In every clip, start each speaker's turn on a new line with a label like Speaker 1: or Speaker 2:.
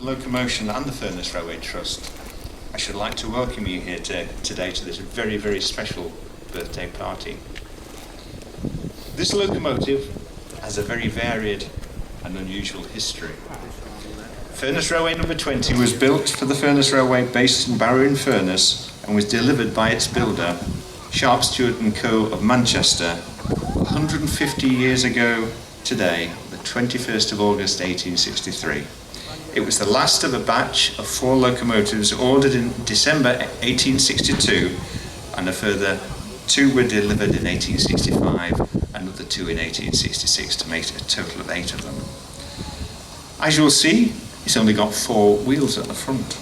Speaker 1: Locomotion and the Furness Railway Trust, I should like to welcome you here today to this very, very special birthday party. This locomotive has a very varied and unusual history. Furness Railway number 20 was built for the Furness Railway based in Barrow in Furness and was delivered by its builder, Sharp Stewart & Co. of Manchester, 150 years ago today, the 21st of August 1863. It was the last of a batch of 4 locomotives ordered in December 1862, and a further 2 were delivered in 1865, another 2 in 1866, to make a total of 8 of them. As you'll see, it's only got 4 wheels at the front.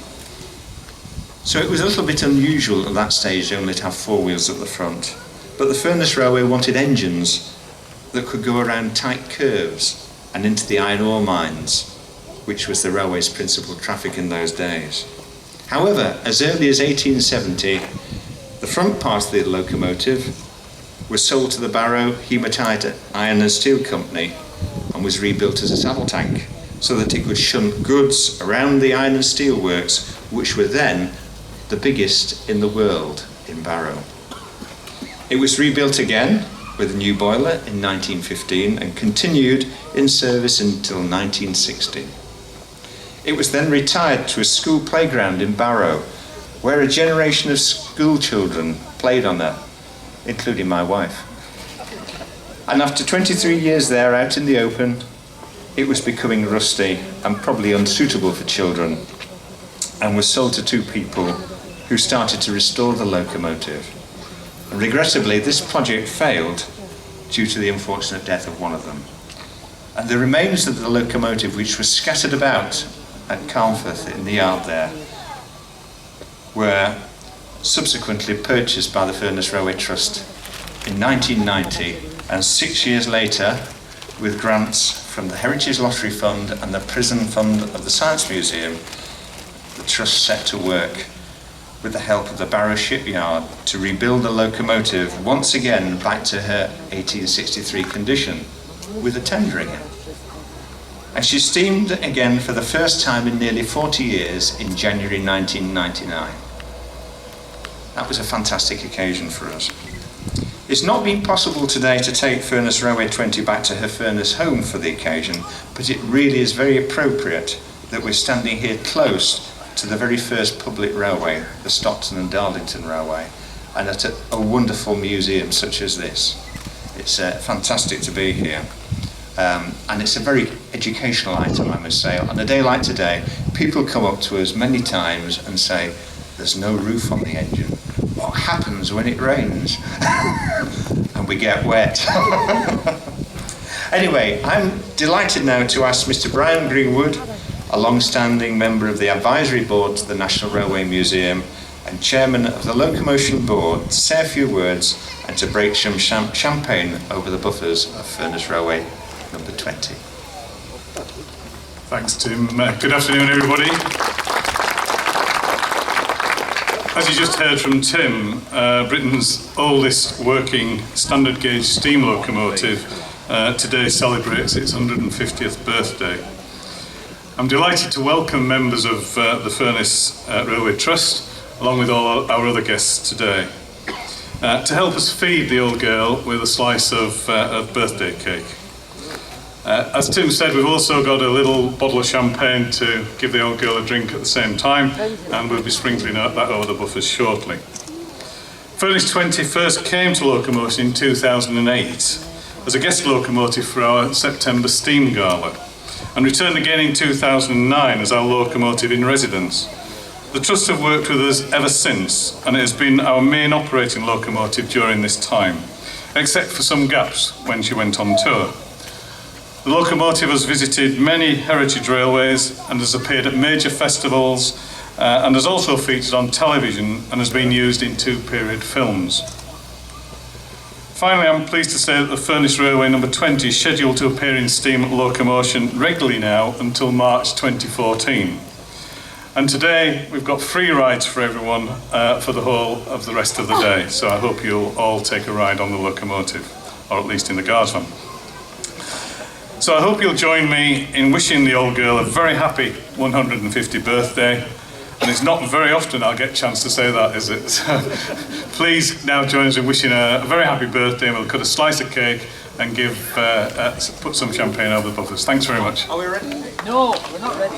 Speaker 1: So it was a little bit unusual at that stage only to have 4 wheels at the front. But the Furness Railway wanted engines that could go around tight curves and into the iron ore mines, which was the railway's principal traffic in those days. However, as early as 1870, the front part of the locomotive was sold to the Barrow Hematite Iron and Steel Company and was rebuilt as a saddle tank so that it could shunt goods around the iron and steel works, which were then the biggest in the world in Barrow. It was rebuilt again with a new boiler in 1915 and continued in service until 1960. It was then retired to a school playground in Barrow, where a generation of school children played on it, including my wife. And after 23 years there out in the open, it was becoming rusty and probably unsuitable for children, and was sold to 2 people who started to restore the locomotive. And regrettably, this project failed due to the unfortunate death of one of them. And the remains of the locomotive, which was scattered about at Carnforth in the yard there, were subsequently purchased by the Furness Railway Trust in 1990, and 6 years later, with grants from the Heritage Lottery Fund and the Prison Fund of the Science Museum, the Trust set to work with the help of the Barrow Shipyard to rebuild the locomotive once again back to her 1863 condition with a tender again. And she steamed again for the first time in nearly 40 years in January 1999. That was a fantastic occasion for us. It's not been possible today to take Furness Railway 20 back to her Furness home for the occasion, but it really is very appropriate that we're standing here close to the very first public railway, the Stockton and Darlington Railway, and at a wonderful museum such as this. It's fantastic to be here. And it's a very educational item, I must say. On a day like today, people come up to us many times and say, there's no roof on the engine. What happens when it rains? And we get wet. Anyway, I'm delighted now to ask Mr. Brian Greenwood, a long-standing member of the advisory board to the National Railway Museum and chairman of the Locomotion Board, to say a few words and to break some champagne over the buffers of Furness Railway number 20.
Speaker 2: Thanks, Tim. Good afternoon, everybody. As you just heard from Tim, Britain's oldest working standard gauge steam locomotive today celebrates its 150th birthday. I'm delighted to welcome members of the Furness Railway Trust, along with all our other guests today, to help us feed the old girl with a slice of birthday cake. As Tim said, we've also got a little bottle of champagne to give the old girl a drink at the same time, and we'll be sprinkling that over the buffers shortly. Furness 20 first came to locomotion in 2008 as a guest locomotive for our September steam gala, and returned again in 2009 as our locomotive in residence. The Trust have worked with us ever since, and it has been our main operating locomotive during this time, except for some gaps when she went on tour. The locomotive has visited many heritage railways and has appeared at major festivals and has also featured on television and has been used in 2 period films. Finally, I'm pleased to say that the Furness Railway number 20 is scheduled to appear in steam locomotion regularly now until March 2014. And today we've got free rides for everyone for the whole of the rest of the day, so I hope you'll all take a ride on the locomotive, or at least in the guards van. So I hope you'll join me in wishing the old girl a very happy 150th birthday. And it's not very often I'll get a chance to say that, is it? So please now join us in wishing her a very happy birthday, and we'll cut a slice of cake and put some champagne over the buffers. Thanks very much.
Speaker 1: Are we ready?
Speaker 3: No, we're not ready.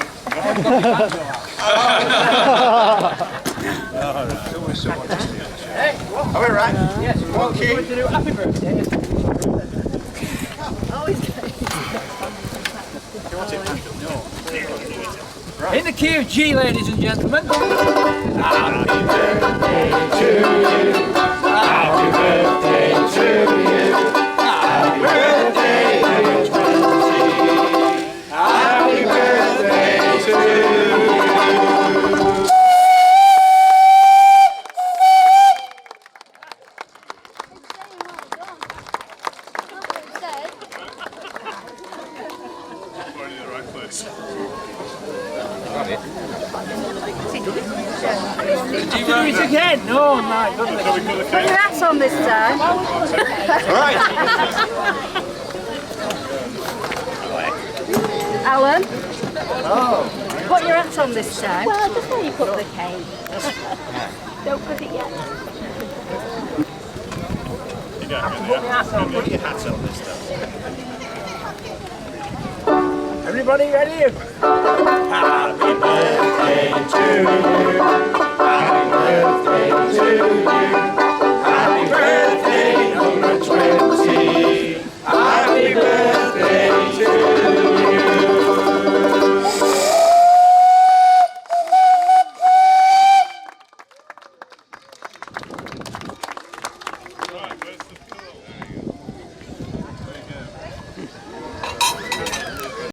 Speaker 1: Are we right?
Speaker 3: Yes, we're going
Speaker 1: Okay.
Speaker 3: to do happy birthday. In the key of G, ladies and gentlemen. Happy birthday to you. Happy birthday to you. Happy birthday, number 20. Happy birthday to you.
Speaker 2: Going in the right place.
Speaker 3: Do it again? No, my goodness.
Speaker 2: Shall we cut the
Speaker 4: Put
Speaker 2: cake?
Speaker 4: your hats on this time.
Speaker 1: Right.
Speaker 4: Alan. Put your hat on this time.
Speaker 5: Well, just when you put the cake. Don't put it yet.
Speaker 3: Everybody ready? Happy birthday to you. Happy birthday to you. Happy birthday, number 20. Happy birthday.